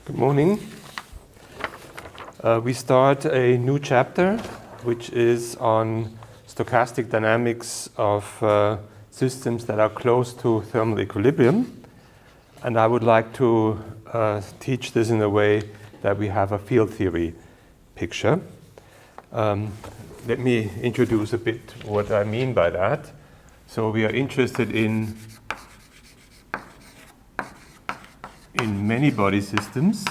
Good morning. We start a new chapter, which is on stochastic dynamics of systems that are close to thermal equilibrium. And I would like to teach this in a way that we have a field theory picture. Let me introduce a bit what I mean by that. So we are interested in many body systems.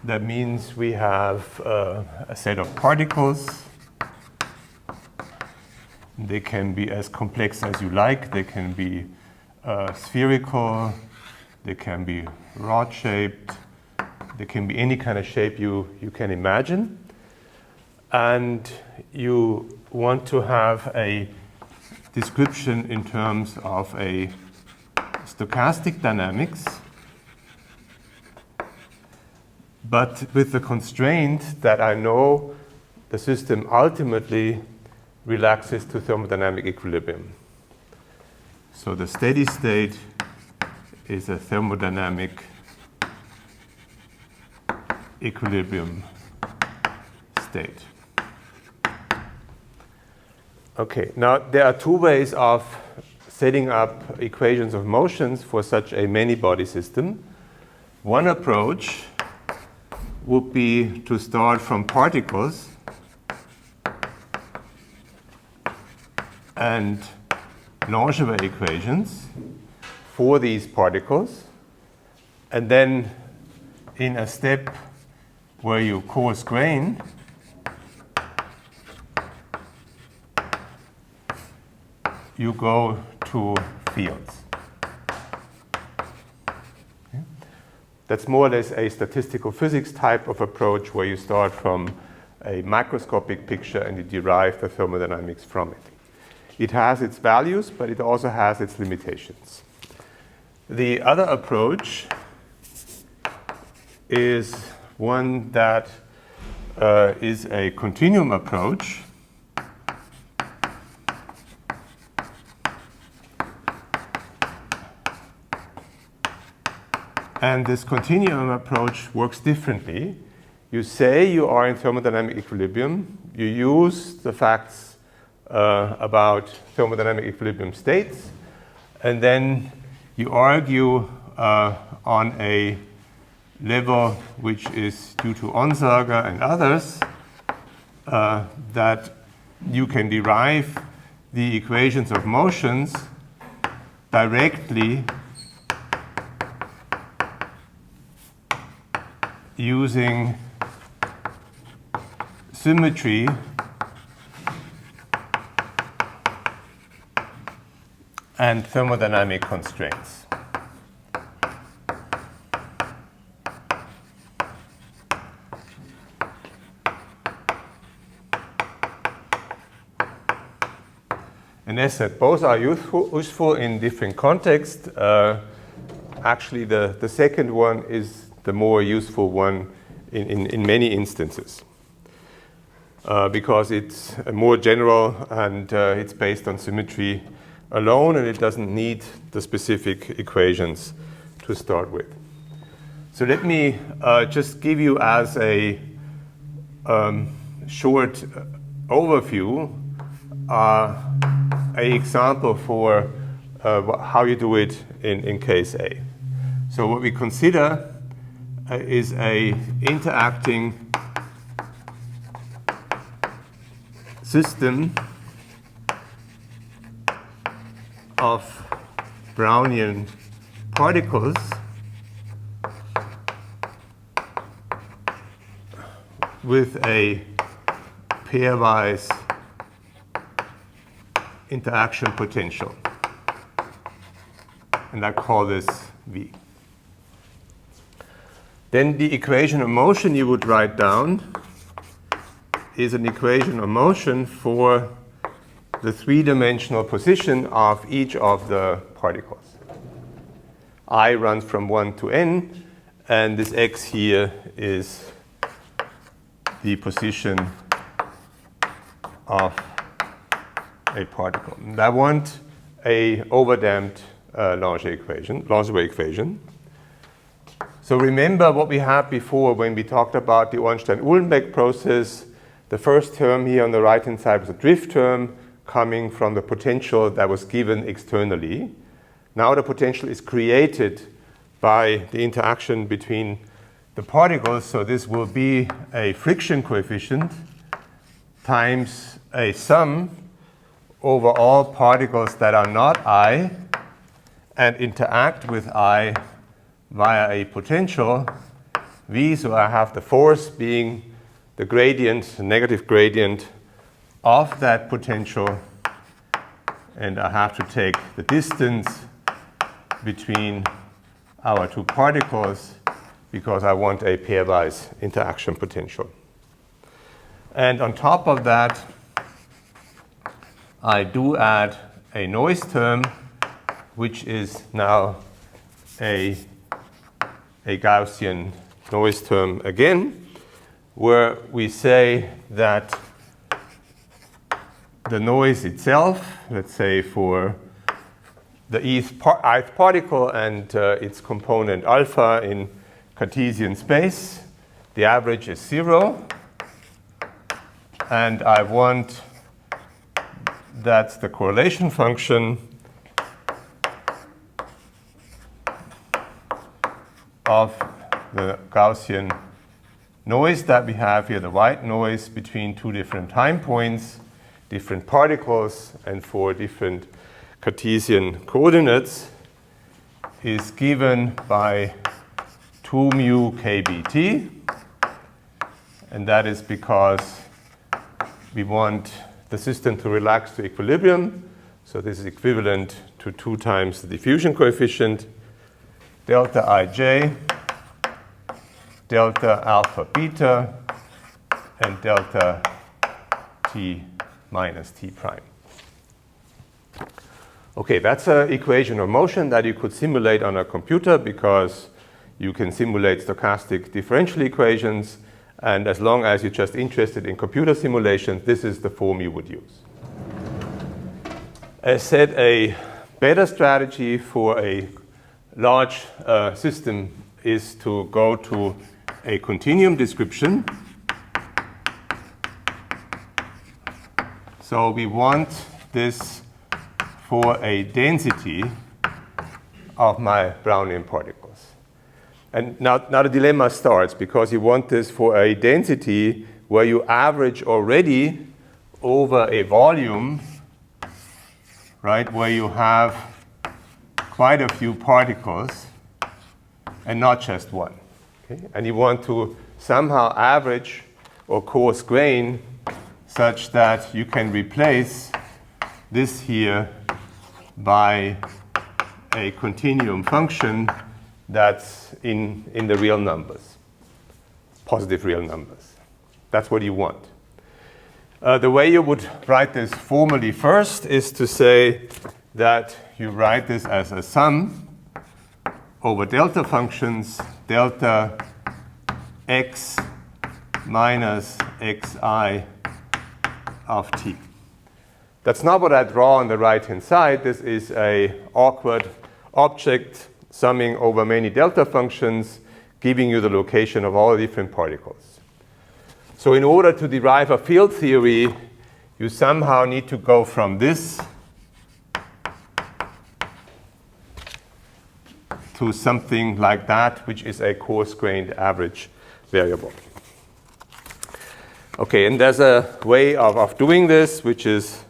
That means we have a set of particles. They can be as complex as you like. They can be spherical. They can be rod-shaped. They can be any kind of shape you can imagine. And you want to have a description in terms of a stochastic dynamics, but with the constraint that I know the system ultimately relaxes to thermodynamic equilibrium. So the steady state is a thermodynamic equilibrium state. Okay, now there are two ways of setting up equations of motions for such a many-body system. One approach would be to start from particles and Langevin equations for these particles, and then in a step where you coarse grain, you go to fields. Okay. That's more or less a statistical physics type of approach where you start from a microscopic picture and you derive the thermodynamics from it. It has its values, but it also has its limitations. The other approach is one that is a continuum approach. And this continuum approach works differently. You say you are in thermodynamic equilibrium. You use the facts about thermodynamic equilibrium states. And then you argue on a level which is due to Onsager and others that you can derive the equations of motions directly using symmetry and thermodynamic constraints. And as said, both are useful in different contexts. Actually, the second one is the more useful one in many instances because it's more general and it's based on symmetry alone, and it doesn't need the specific equations to start with. So let me just give you as a short overview an example for how you do it in case A. So what we consider is a interacting system of Brownian particles with a pairwise interaction potential. And I call this V. Then the equation of motion you would write down is an equation of motion for the three-dimensional position of each of the particles. I runs from 1 to n, and this x here is the position of a particle. And I want a overdamped Langevin equation. So remember what we had before when we talked about the Ornstein-Uhlenbeck process. The first term here on the right-hand side was a drift term coming from the potential that was given externally. Now the potential is created by the interaction between the particles. So this will be a friction coefficient times a sum over all particles that are not I and interact with I via a potential V. So I have the force being the gradient, the negative gradient of that potential, and I have to take the distance between our two particles because I want a pairwise interaction potential. And on top of that, I do add a noise term, which is now a Gaussian noise term again, where we say that the noise itself, let's say for the ith particle and its component alpha in Cartesian space, the average is 0. And I want that's the correlation function of the Gaussian noise that we have here, the white noise between two different time points, different particles, and for different Cartesian coordinates is given by 2 mu kBt. And that is because we want the system to relax to equilibrium. So this is equivalent to 2 times the diffusion coefficient, delta ij, delta alpha beta, and delta t minus t prime. Okay, that's an equation of motion that you could simulate on a computer because you can simulate stochastic differential equations. And as long as you're just interested in computer simulations, this is the form you would use. As said, a better strategy for a large system is to go to a continuum description. So we want this for a density of my Brownian particles. And now the dilemma starts because you want this for a density where you average already over a volume, right, where you have quite a few particles and not just one. Okay? And you want to somehow average or coarse grain such that you can replace this here by a continuum function that's in the real numbers, positive real numbers. That's what you want. The way you would write this formally first is to say that you write this as a sum over delta functions, delta x minus xi of t. That's not what I draw on the right-hand side. This is an awkward object summing over many delta functions, giving you the location of all the different particles. So in order to derive a field theory, you somehow need to go from this to something like that, which is a coarse-grained average variable. Okay, and there's a way of doing this, which is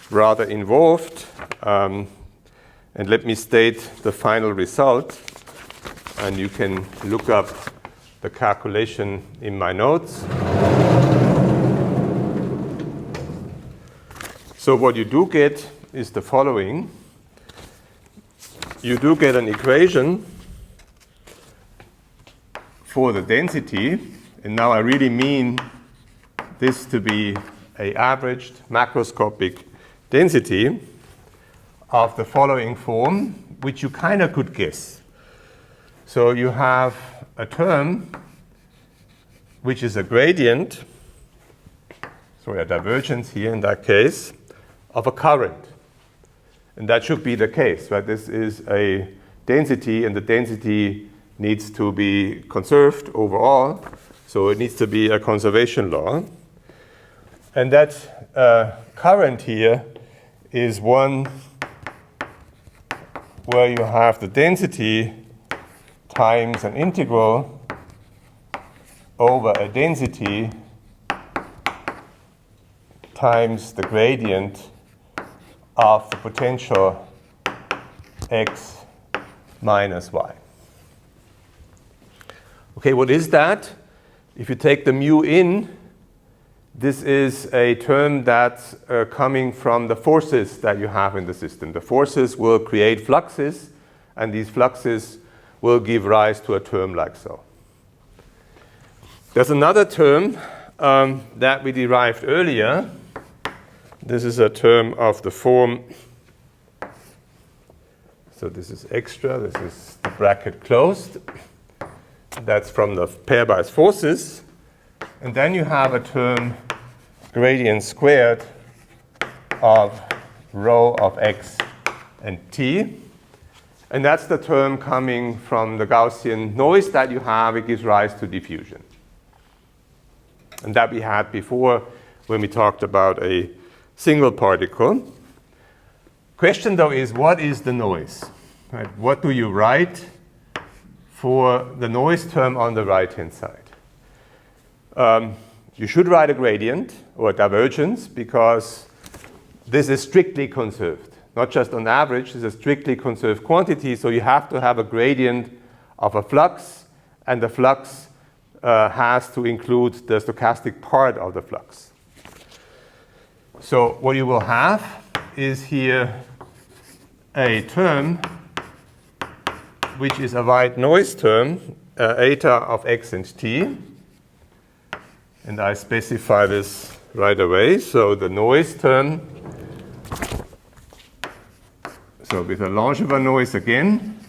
rather involved. And let me state the final result, and you can look up the calculation in my notes. So what you do get is the following. You do get an equation for the density, and now I really mean this to be an averaged macroscopic density of the following form, which you kind of could guess. So you have a term which is a gradient, so a divergence here in that case, of a current. And that should be the case, right? This is a density, and the density needs to be conserved overall. So it needs to be a conservation law. And that current here is one where you have the density times an integral over a density times the gradient of the potential x minus y. Okay, what is that? If you take the mu in, this is a term that's coming from the forces that you have in the system. The forces will create fluxes, and these fluxes will give rise to a term like so. There's another term that we derived earlier. This is a term of the form, so this is extra, this is the bracket closed. That's from the pairwise forces. And then you have a term gradient squared of rho of x and t. And that's the term coming from the Gaussian noise that you have. It gives rise to diffusion. And that we had before when we talked about a single particle. Question though is, what is the noise? Right? What do you write for the noise term on the right-hand side? You should write a gradient or a divergence because this is strictly conserved. Not just on average, this is a strictly conserved quantity, so you have to have a gradient of a flux, and the flux has to include the stochastic part of the flux. So what you will have is here a term which is a white noise term, eta of x and t. And I specify this right away. So the noise term, so with a Langevin noise again,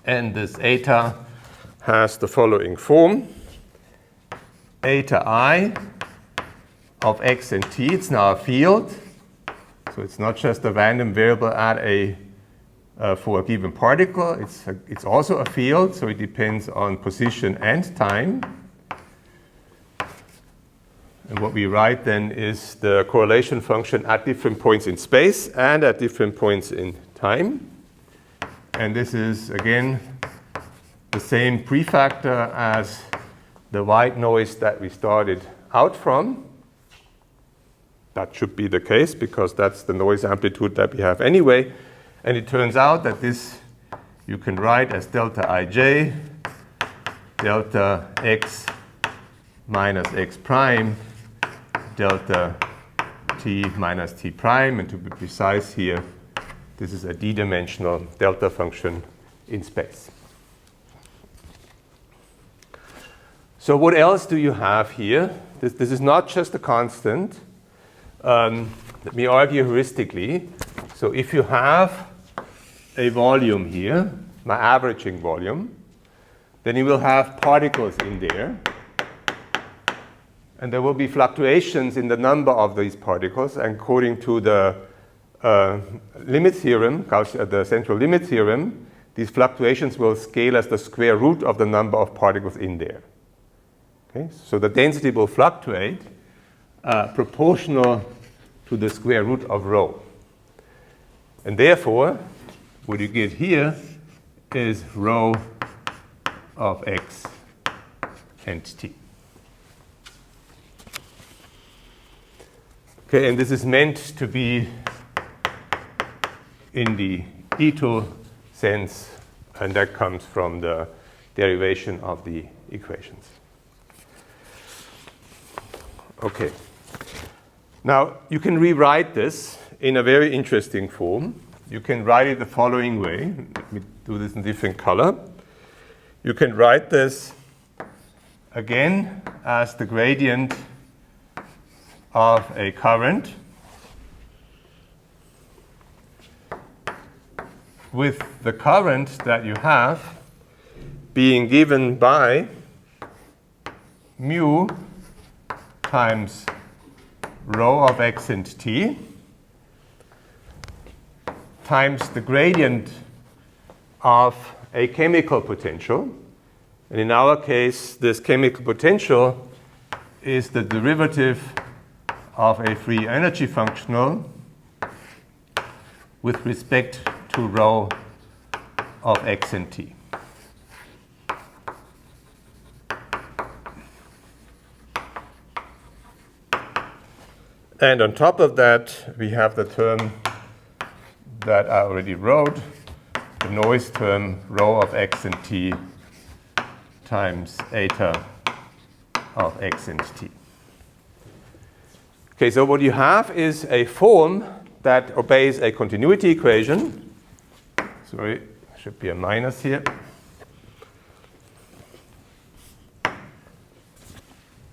and this eta has the following form. Eta I of x and t, it's now a field. So it's not just a random variable at for a given particle, it's also a field, so it depends on position and time. And what we write then is the correlation function at different points in space and at different points in time. And this is, again, the same prefactor as the white noise that we started out from. That should be the case because that's the noise amplitude that we have anyway. And it turns out that this you can write as delta ij, delta x minus x prime, delta t minus t prime. And to be precise here, this is a d-dimensional delta function in space. So what else do you have here? This is not just a constant. Let me argue heuristically. So if you have a volume here, my averaging volume, then you will have particles in there. And there will be fluctuations in the number of these particles. And according to the limit theorem, the central limit theorem, these fluctuations will scale as the square root of the number of particles in there. Okay? So the density will fluctuate proportional to the square root of rho. And therefore, what you get here is rho of x and t. Okay, and this is meant to be in the Ito sense, and that comes from the derivation of the equations. Okay. Now, you can rewrite this in a very interesting form. You can write it the following way. Let me do this in different color. You can write this again as the gradient of a current with the current that you have being given by mu times rho of x and t times the gradient of a chemical potential. And in our case, this chemical potential is the derivative of a free energy functional with respect to rho of x and t. And on top of that, we have the term that I already wrote, the noise term rho of x and t times eta of x and t. Okay, so what you have is a form that obeys a continuity equation. Sorry, there should be a minus here.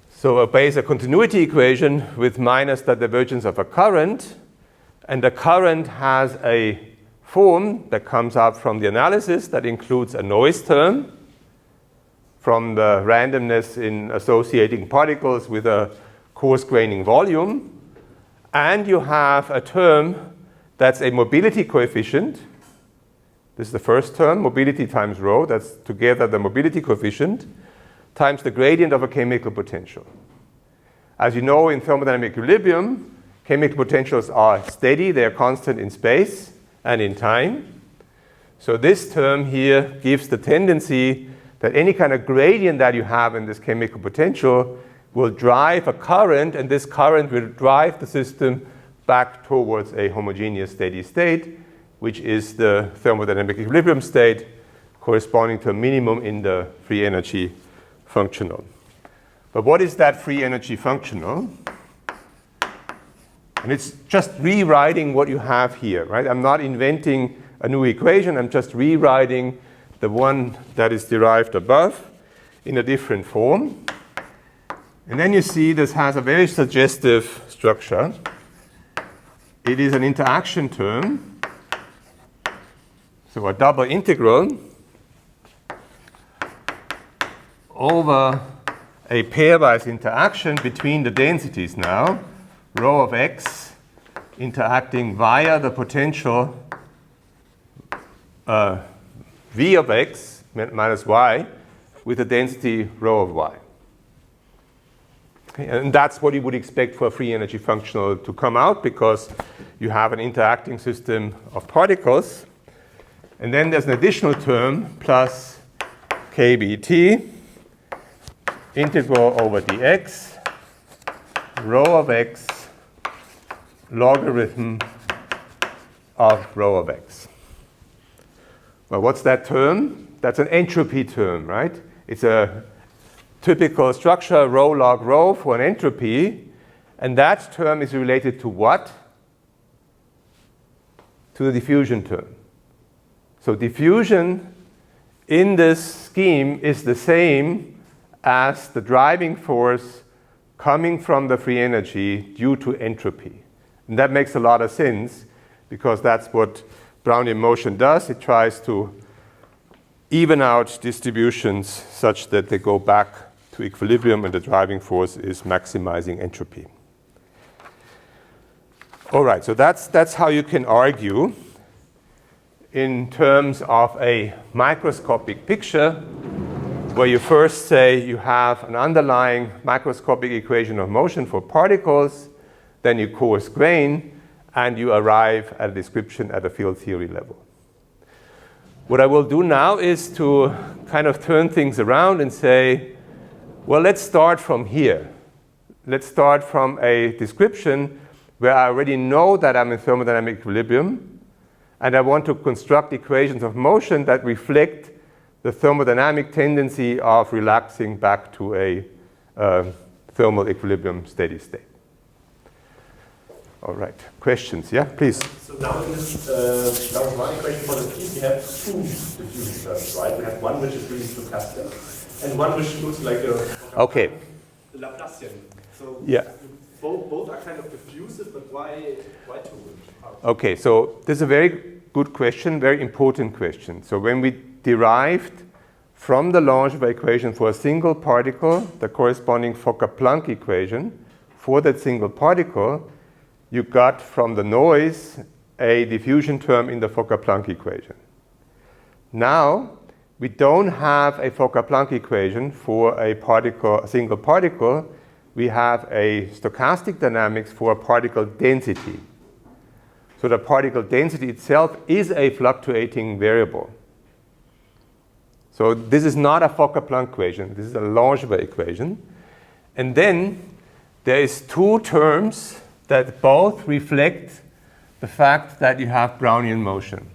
So obeys a continuity equation with minus the divergence of a current. And the current has a form that comes out from the analysis that includes a noise term from the randomness in associating particles with a coarse graining volume. And you have a term that's a mobility coefficient. This is the first term, mobility times rho. That's together the mobility coefficient times the gradient of a chemical potential. As you know, in thermodynamic equilibrium, chemical potentials are steady. They are constant in space and in time. So this term here gives the tendency that any kind of gradient that you have in this chemical potential will drive a current, and this current will drive the system back towards a homogeneous steady state, which is the thermodynamic equilibrium state corresponding to a minimum in the free energy functional. But what is that free energy functional? And it's just rewriting what you have here, right? I'm not inventing a new equation. I'm just rewriting the one that is derived above in a different form. And then you see this has a very suggestive structure. It is an interaction term. So a double integral over a pairwise interaction between the densities now, rho of x interacting via the potential v of x minus y with the density rho of y. Okay, and that's what you would expect for a free energy functional to come out, because you have an interacting system of particles. And then there's an additional term plus kBt integral over dx rho of x logarithm of rho of x. Well, what's that term? That's an entropy term, right? It's a typical structure, rho log rho for an entropy. And that term is related to what? To the diffusion term. So diffusion in this scheme is the same as the driving force coming from the free energy due to entropy. And that makes a lot of sense, because that's what Brownian motion does. It tries to even out distributions such that they go back to equilibrium, and the driving force is maximizing entropy. All right, so that's how you can argue in terms of a microscopic picture, where you first say you have an underlying microscopic equation of motion for particles, then you coarse grain, and you arrive at a description at a field theory level. What I will do now is to kind of turn things around and say, well, let's start from here. Let's start from a description where I already know that I'm in thermodynamic equilibrium, and I want to construct equations of motion that reflect the thermodynamic tendency of relaxing back to a thermal equilibrium steady state. All right, questions? Yeah, please. So now in this one equation for the field, we have two diffusion terms, right? We have one which is really stochastic, and one which looks like a Laplacian. So yeah, both are kind of diffusive, but why two? Okay, so this is a very good question, very important question. So when we derived from the Langevin equation for a single particle, the corresponding Fokker-Planck equation for that single particle, you got from the noise a diffusion term in the Fokker-Planck equation. Now, we don't have a Fokker-Planck equation for a single particle. We have a stochastic dynamics for a particle density. So the particle density itself is a fluctuating variable. So this is not a Fokker-Planck equation. This is a Langevin equation. And then there is two terms that both reflect the fact that you have Brownian motion.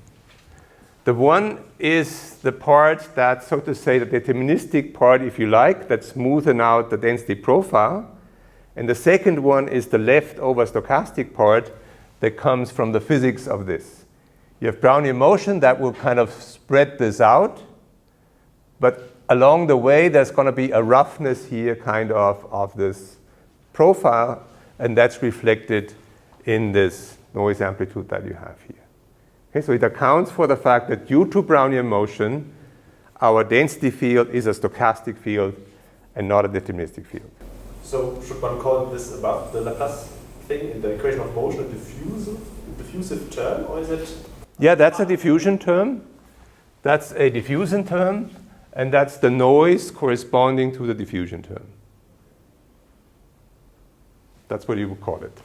The one is the part that, so to say, the deterministic part, if you like, that smoothen out the density profile. And the second one is the leftover stochastic part that comes from the physics of this. You have Brownian motion that will kind of spread this out. But along the way, there's going to be a roughness here kind of this profile. And that's reflected in this noise amplitude that you have here. Okay, so it accounts for the fact that due to Brownian motion, our density field is a stochastic field and not a deterministic field. So should one call this above the Laplace thing in the equation of motion a diffusive term, or is it? Yeah, that's a diffusion term. That's a diffusion term, and that's the noise corresponding to the diffusion term. That's what you would call it.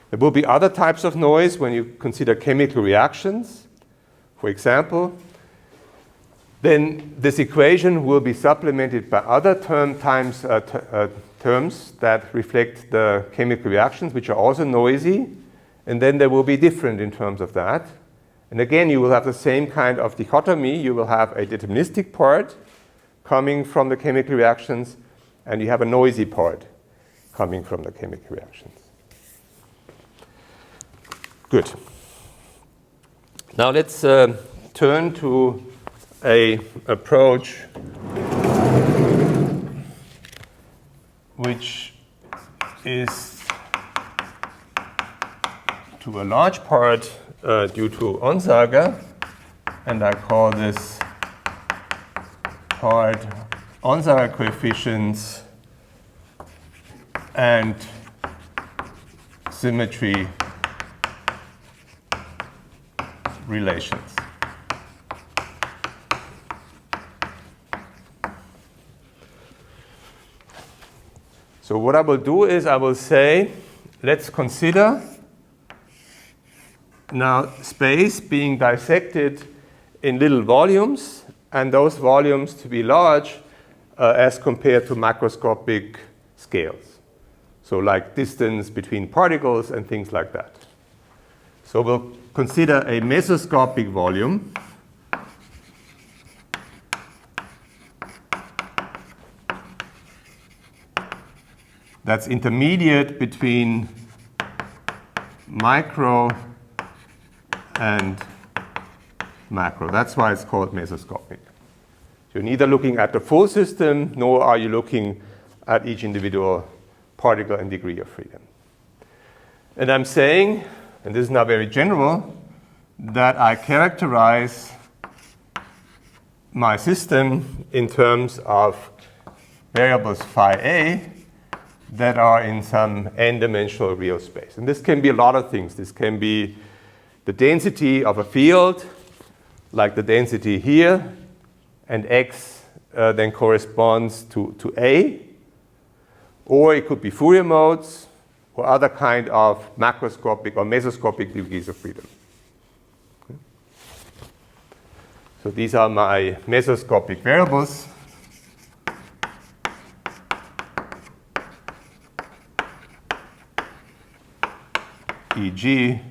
There will be other types of noise when you consider chemical reactions, for example. Then this equation will be supplemented by other terms that reflect the chemical reactions, which are also noisy. And then they will be different in terms of that. And again, you will have the same kind of dichotomy. You will have a deterministic part coming from the chemical reactions, and you have a noisy part coming from the chemical reactions. Good. Now let's turn to an approach which is to a large part due to Onsager, and I call this part Onsager coefficients and symmetry relations. So what I will do is I will say, let's consider now space being dissected in little volumes, and those volumes to be large as compared to macroscopic scales. So like distance between particles and things like that. So we'll consider a mesoscopic volume. That's intermediate between micro and macro. That's why it's called mesoscopic. You're neither looking at the full system, nor are you looking at each individual particle and degree of freedom. And I'm saying, and this is now very general, that I characterize my system in terms of variables phi a that are in some n-dimensional real space. And this can be a lot of things. This can be the density of a field, like the density here, and x then corresponds to A. Or it could be Fourier modes, or other kind of macroscopic or mesoscopic degrees of freedom. So these are my mesoscopic variables. E.g.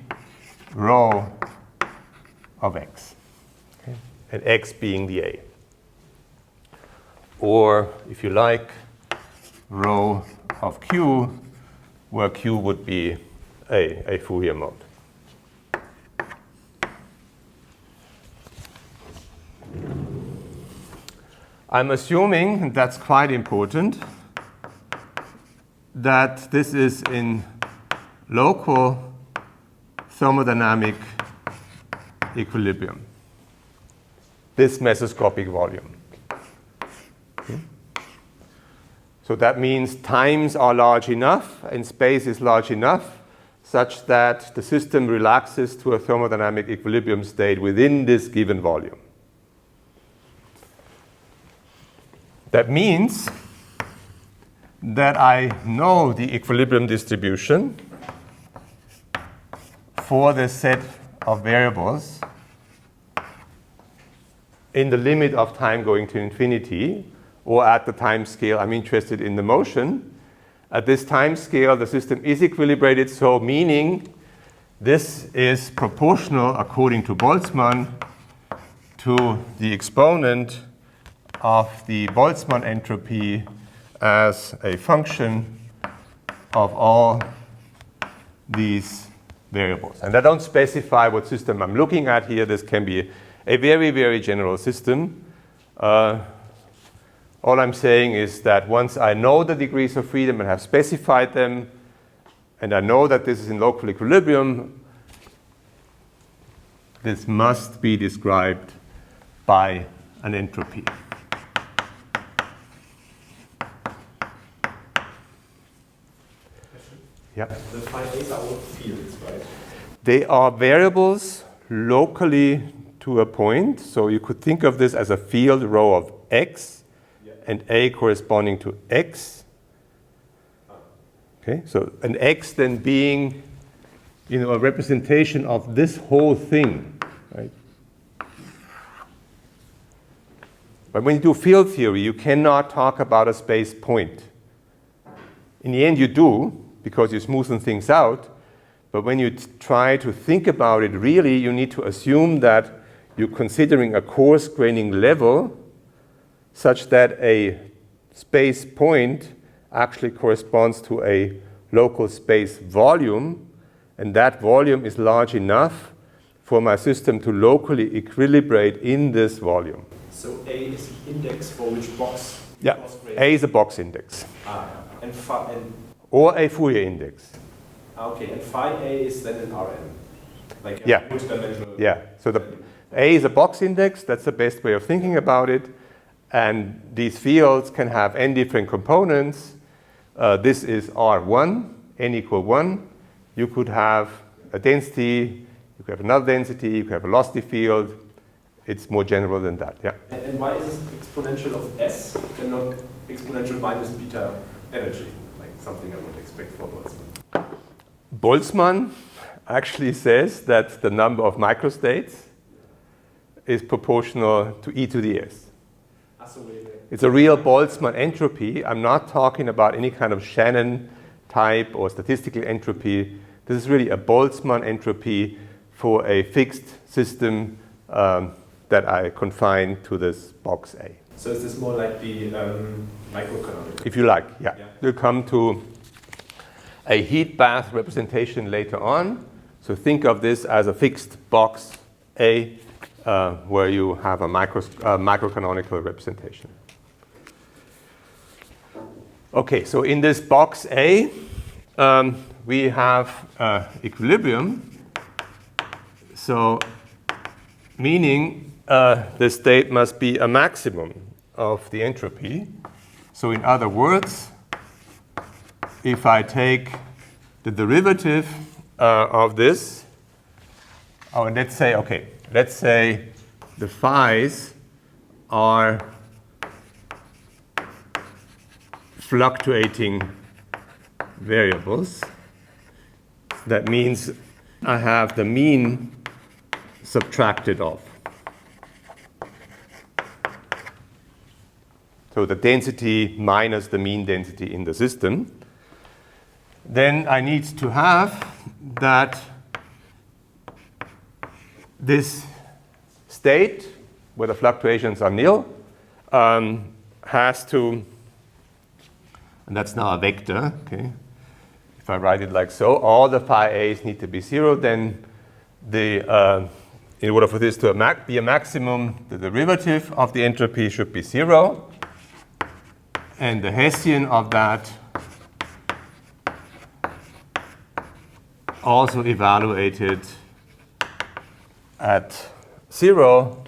rho of x, okay, and x being the A. Or, if you like, rho of q, where q would be a Fourier mode. I'm assuming, and that's quite important, that this is in local thermodynamic equilibrium, this mesoscopic volume. Okay. So that means times are large enough and space is large enough such that the system relaxes to a thermodynamic equilibrium state within this given volume. That means that I know the equilibrium distribution for this set of variables in the limit of time going to infinity, or at the time scale I'm interested in the motion. At this time scale, the system is equilibrated, so meaning this is proportional, according to Boltzmann, to the exponent of the Boltzmann entropy as a function of all these variables. And I don't specify what system I'm looking at here. This can be a very, very general system. All I'm saying is that once I know the degrees of freedom and have specified them, and I know that this is in local equilibrium, this must be described by an entropy. Yeah. The phi a's are all fields, right? They are variables locally to a point. So you could think of this as a field row of x, and A corresponding to x. Okay, so an x then being, a representation of this whole thing, right? But when you do field theory, you cannot talk about a space point. In the end, you do, because you smoothen things out. But when you try to think about it, really, you need to assume that you're considering a coarse graining level such that a space point actually corresponds to a local space volume, and that volume is large enough for my system to locally equilibrate in this volume. So A is the index for which box? Yeah, A is a box index. And or a Fourier index. Okay, and phi A is then an Rn. Like yeah. multidimensional. Yeah, so the A is a box index. That's the best way of thinking about it. And these fields can have n different components. This is R1, n equal 1. You could have a density, you could have another density, you could have a velocity field. It's more general than that, yeah. And why is this exponential of S and not exponential minus beta energy, like something I would expect for Boltzmann? Boltzmann actually says that the number of microstates is proportional to e to the s. It's a real Boltzmann entropy. I'm not talking about any kind of Shannon type or statistical entropy. This is really a Boltzmann entropy for a fixed system that I confine to this box A. So is this more like the microcanonical? If you like, yeah. We'll come to a heat bath representation later on. So think of this as a fixed box A where you have a microcanonical representation. Okay, so in this box A, we have equilibrium. So meaning the state must be a maximum of the entropy. So in other words, if I take the derivative of this, and let's say the phi's are fluctuating variables. That means I have the mean subtracted off. So the density minus the mean density in the system. Then I need to have that this state, where the fluctuations are nil, has to, and that's now a vector, okay? If I write it like so, all the phi a's need to be 0, then in order for this to be a maximum, the derivative of the entropy should be 0. And the Hessian of that also evaluated at 0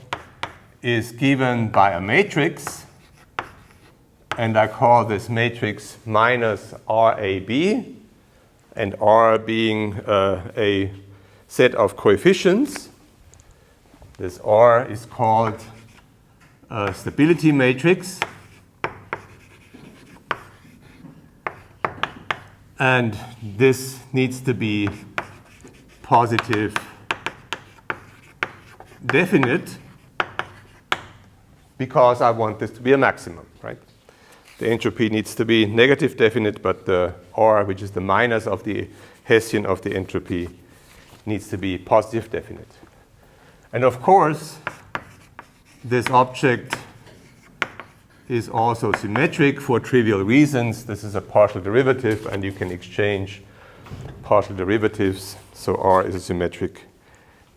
is given by a matrix and I call this matrix minus RAB, and R being a set of coefficients. This R is called a stability matrix. And this needs to be positive definite because I want this to be a maximum, right? The entropy needs to be negative definite, but the R, which is the minus of the Hessian of the entropy, needs to be positive definite. And of course, this object is also symmetric for trivial reasons. This is a partial derivative, and you can exchange partial derivatives. So R is a symmetric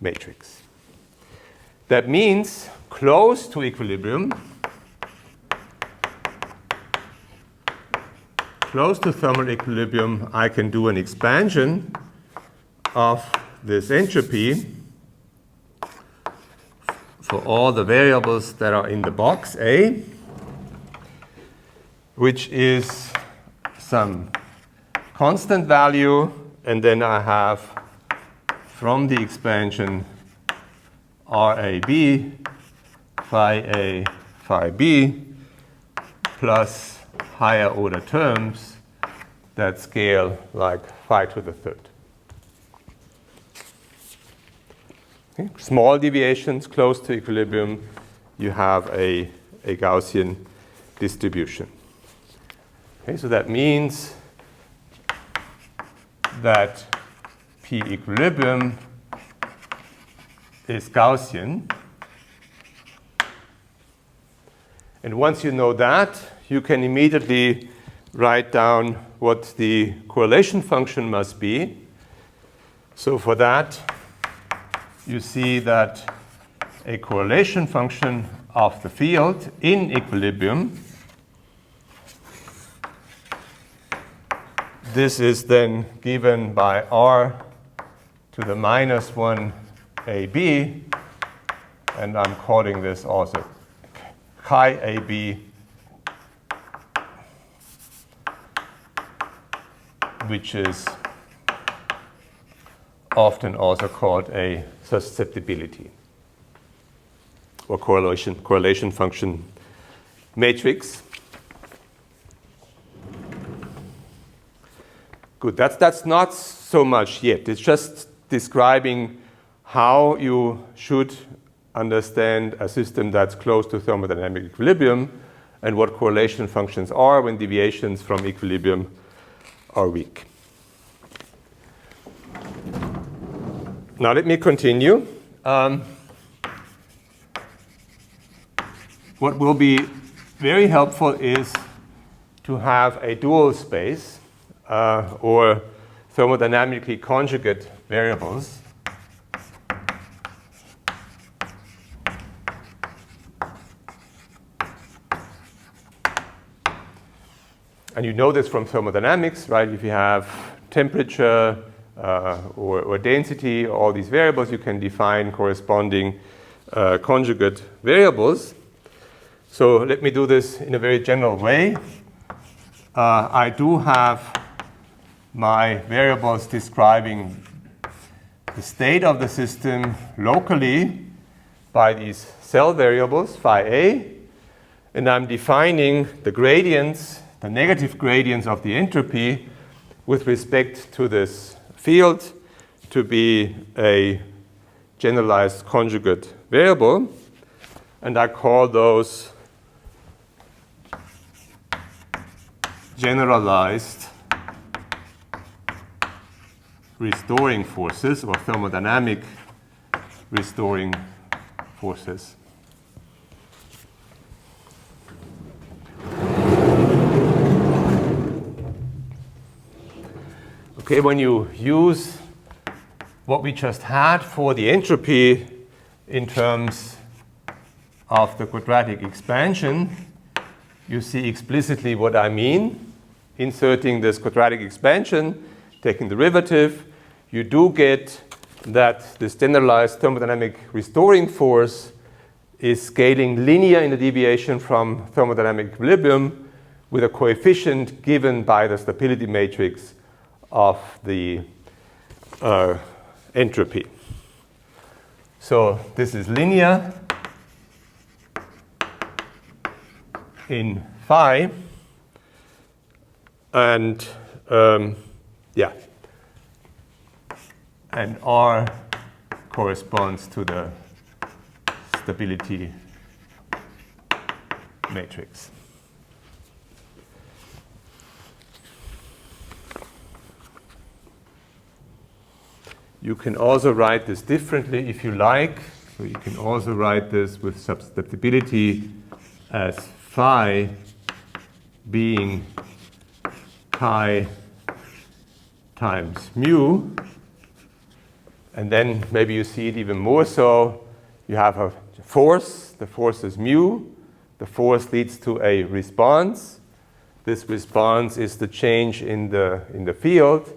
matrix. That means close to equilibrium, close to thermal equilibrium, I can do an expansion of this entropy for all the variables that are in the box A, which is some constant value, and then I have from the expansion RAB, phi A, phi B, plus higher order terms that scale like phi to the third. Okay. Small deviations close to equilibrium, you have a Gaussian distribution. Okay, so that means that P equilibrium is Gaussian. And once you know that, you can immediately write down what the correlation function must be. So for that, you see that a correlation function of the field in equilibrium, this is then given by R to the minus 1 AB, and I'm calling this also chi AB, which is often also called a susceptibility or correlation function matrix. Good, that's not so much yet. It's just describing how you should understand a system that's close to thermodynamic equilibrium and what correlation functions are when deviations from equilibrium are weak. Now let me continue. What will be very helpful is to have a dual space or thermodynamically conjugate variables. And you know this from thermodynamics, right? If you have temperature or density, all these variables, you can define corresponding conjugate variables. So let me do this in a very general way. I do have my variables describing the state of the system locally by these cell variables, phi A, and I'm defining the gradients, the negative gradients of the entropy with respect to this field to be a generalized conjugate variable, and I call those generalized restoring forces or thermodynamic restoring forces. Okay, when you use what we just had for the entropy in terms of the quadratic expansion, you see explicitly what I mean. Inserting this quadratic expansion, taking the derivative, you do get that the generalized thermodynamic restoring force is scaling linear in the deviation from thermodynamic equilibrium, with a coefficient given by the stability matrix of the entropy. So this is linear in phi, and yeah, and R corresponds to the stability matrix. You can also write this differently if you like. So you can also write this with susceptibility as phi being pi times mu. And then maybe you see it even more so. You have a force. The force is mu. The force leads to a response. This response is the change in the field.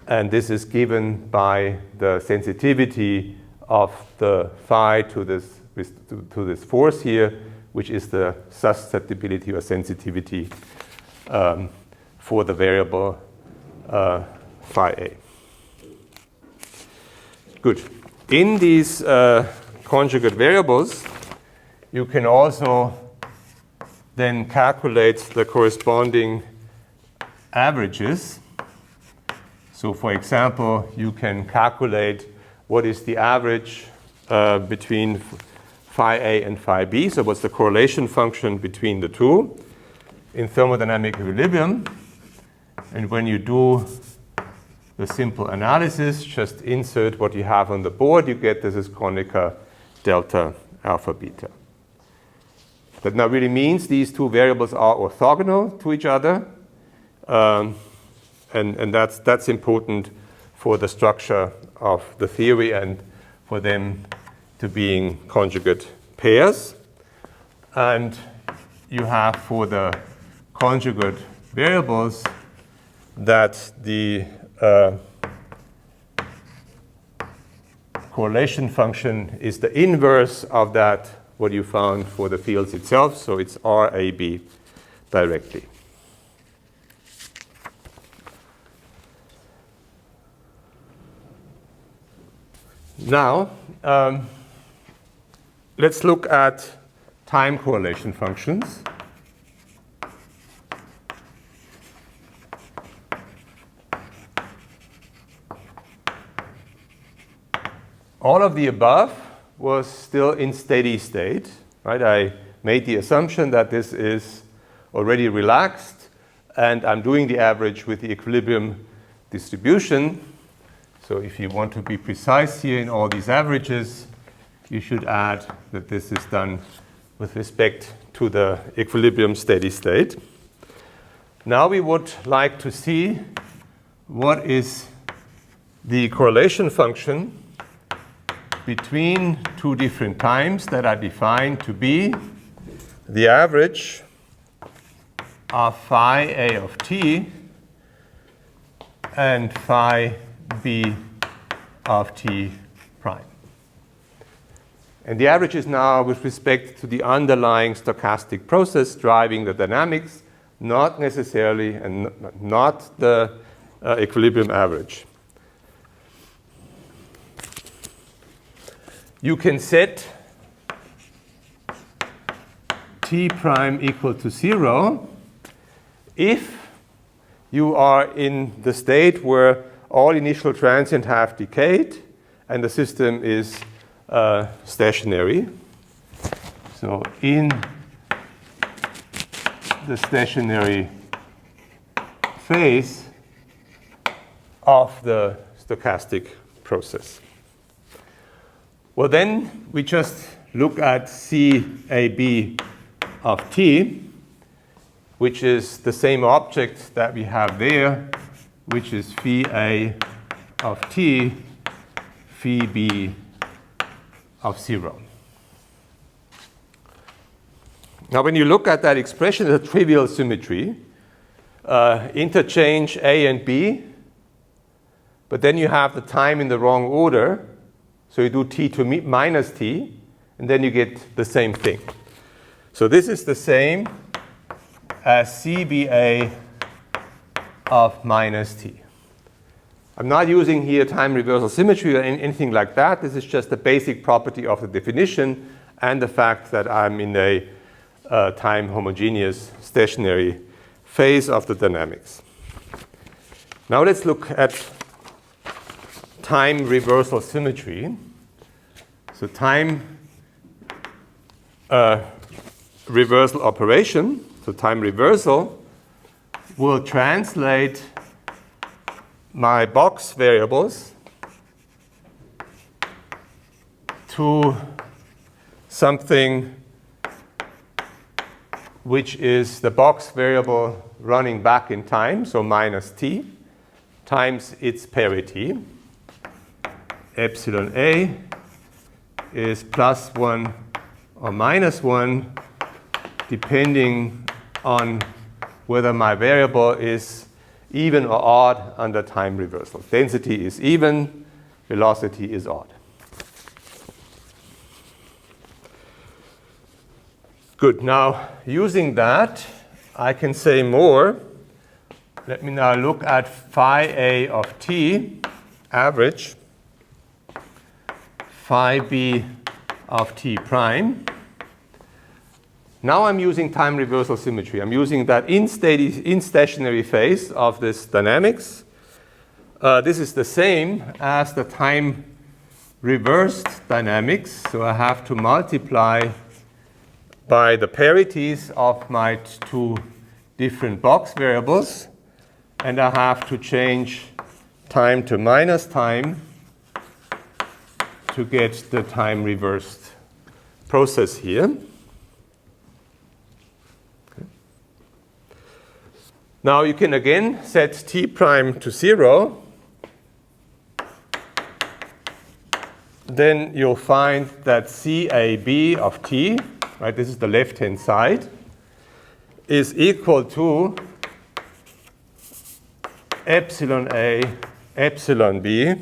And this is given by the sensitivity of the phi to this force here, which is the susceptibility or sensitivity for the variable phi a. Good. In these conjugate variables, you can also then calculate the corresponding averages. So for example, you can calculate what is the average between phi A and phi B. So what's the correlation function between the two in thermodynamic equilibrium. And when you do the simple analysis, just insert what you have on the board, you get this is Kronecker delta alpha beta. That now really means these two variables are orthogonal to each other. And that's important for the structure of the theory and for them to being conjugate pairs. And you have for the conjugate variables that the correlation function is the inverse of that what you found for the fields itself. So it's RAB directly. Now, let's look at time correlation functions. All of the above was still in steady state, right? I made the assumption that this is already relaxed, and I'm doing the average with the equilibrium distribution. So if you want to be precise here in all these averages, you should add that this is done with respect to the equilibrium steady state. Now we would like to see what is the correlation function between two different times that are defined to be the average of phi a of t and phi b of t prime. And the average is now with respect to the underlying stochastic process driving the dynamics, not necessarily and not the equilibrium average. You can set t prime equal to 0 if you are in the state where all initial transients have decayed and the system is stationary. So in the stationary phase of the stochastic process. Well, then we just look at CAB of t, which is the same object that we have there, which is phi A of t, phi B of 0. Now, when you look at that expression, it's a trivial symmetry. Interchange A and B, but then you have the time in the wrong order. So you do t to minus t, and then you get the same thing. So this is the same as CBA of minus t. I'm not using here time reversal symmetry or anything like that. This is just a basic property of the definition and the fact that I'm in a time homogeneous stationary phase of the dynamics. Now let's look at time reversal symmetry. So time reversal operation, so time reversal, will translate my box variables to something which is the box variable running back in time, so minus t, times its parity. Epsilon A is plus 1 or minus 1, depending on whether my variable is even or odd under time reversal. Density is even, velocity is odd. Good. Now, using that, I can say more. Let me now look at phi A of t, average, phi B of t prime. Now I'm using time reversal symmetry. I'm using that in stationary phase of this dynamics. This is the same as the time reversed dynamics. So I have to multiply by the parities of my two different box variables. And I have to change time to minus time to get the time reversed process here. Now you can again set t prime to 0. Then you'll find that CAB of t, right, this is the left-hand side, is equal to epsilon A, epsilon B,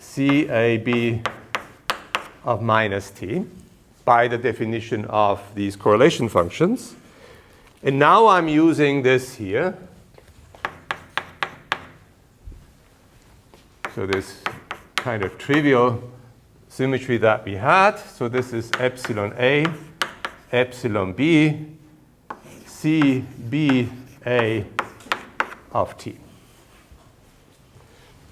CAB of minus t by the definition of these correlation functions. And now I'm using this here. So this kind of trivial symmetry that we had. So this is epsilon A, epsilon B, CBA of t.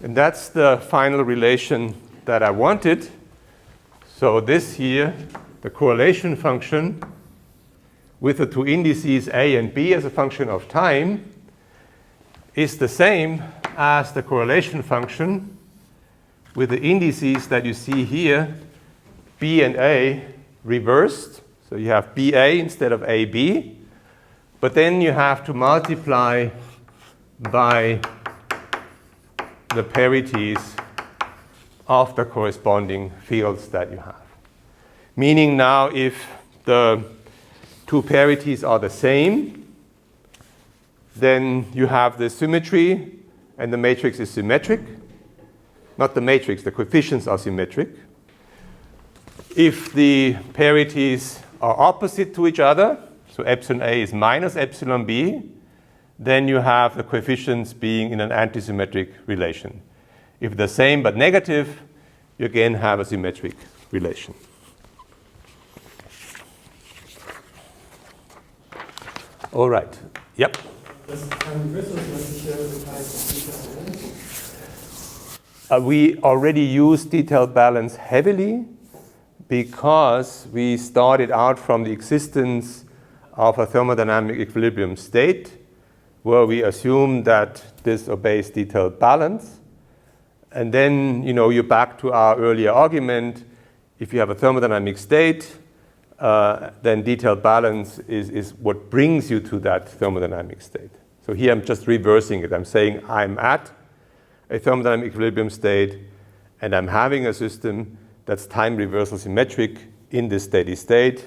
And that's the final relation that I wanted. So this here, the correlation function with the two indices A and B as a function of time, is the same as the correlation function with the indices that you see here, B and A reversed. So you have BA instead of AB. But then you have to multiply by the parities of the corresponding fields that you have. Meaning now if the two parities are the same, then you have the symmetry and the matrix is symmetric. Not the matrix, the coefficients are symmetric. If the parities are opposite to each other, so epsilon A is minus epsilon B, then you have the coefficients being in an antisymmetric relation. If they're the same but negative, you again have a symmetric relation. All right. Yep. We already use detailed balance heavily because we started out from the existence of a thermodynamic equilibrium state where we assume that this obeys detailed balance. And then, you're back to our earlier argument. If you have a thermodynamic state, then detailed balance is what brings you to that thermodynamic state. So here I'm just reversing it. I'm saying I'm at a thermodynamic equilibrium state, and I'm having a system that's time reversal symmetric in this steady state.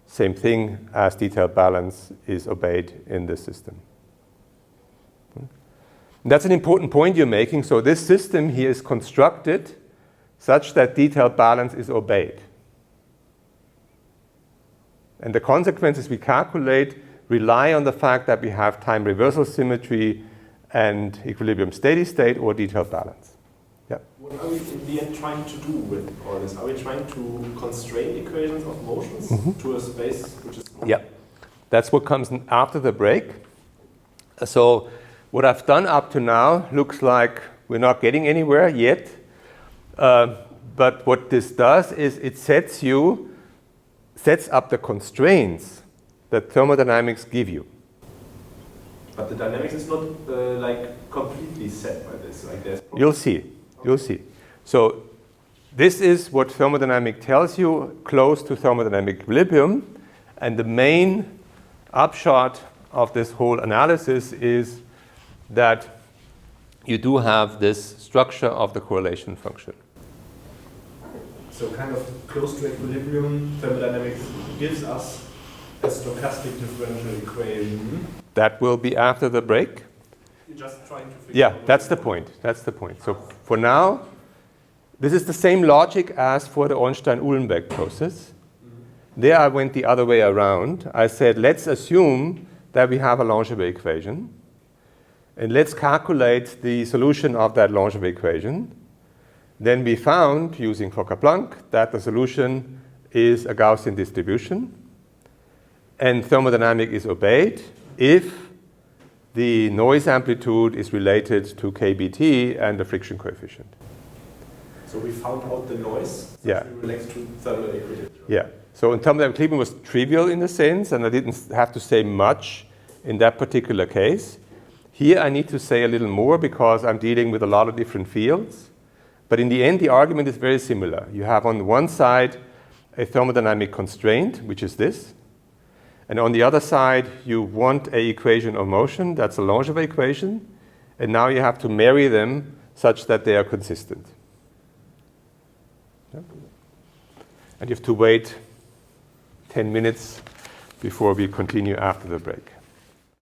Same thing as detailed balance is obeyed in this system. And that's an important point you're making. So this system here is constructed such that detailed balance is obeyed. And the consequences we calculate rely on the fact that we have time reversal symmetry and equilibrium steady state or detailed balance. Yeah. What are we in the end trying to do with all this? Are we trying to constrain equations of motions to a space which is... Yeah, that's what comes after the break. So what I've done up to now looks like we're not getting anywhere yet. But what this does is it sets up the constraints that thermodynamics give you. But the dynamics is not like completely set by this. Like there's You'll see. You'll see. So this is what thermodynamics tells you, close to thermodynamic equilibrium. And the main upshot of this whole analysis is that you do have this structure of the correlation function. So kind of close to equilibrium, thermodynamics gives us a stochastic differential equation. That will be after the break. You're just trying to figure out... Yeah, that's the point. That's the point. So for now, this is the same logic as for the Ornstein-Uhlenbeck process. There I went the other way around. I said, let's assume that we have a Langevin equation. And let's calculate the solution of that Langevin equation. Then we found, using Fokker-Planck, that the solution is a Gaussian distribution. And thermodynamic is obeyed if the noise amplitude is related to kBt and the friction coefficient. So we found out the noise, so yeah. It relates to thermodynamic equilibrium. Yeah. So in thermodynamic equilibrium was trivial in a sense, and I didn't have to say much in that particular case. Here I need to say a little more because I'm dealing with a lot of different fields. But in the end, the argument is very similar. You have on one side a thermodynamic constraint, which is this. And on the other side, you want an equation of motion. That's a Langevin equation. And now you have to marry them such that they are consistent. Yeah. And you have to wait 10 minutes before we continue after the break.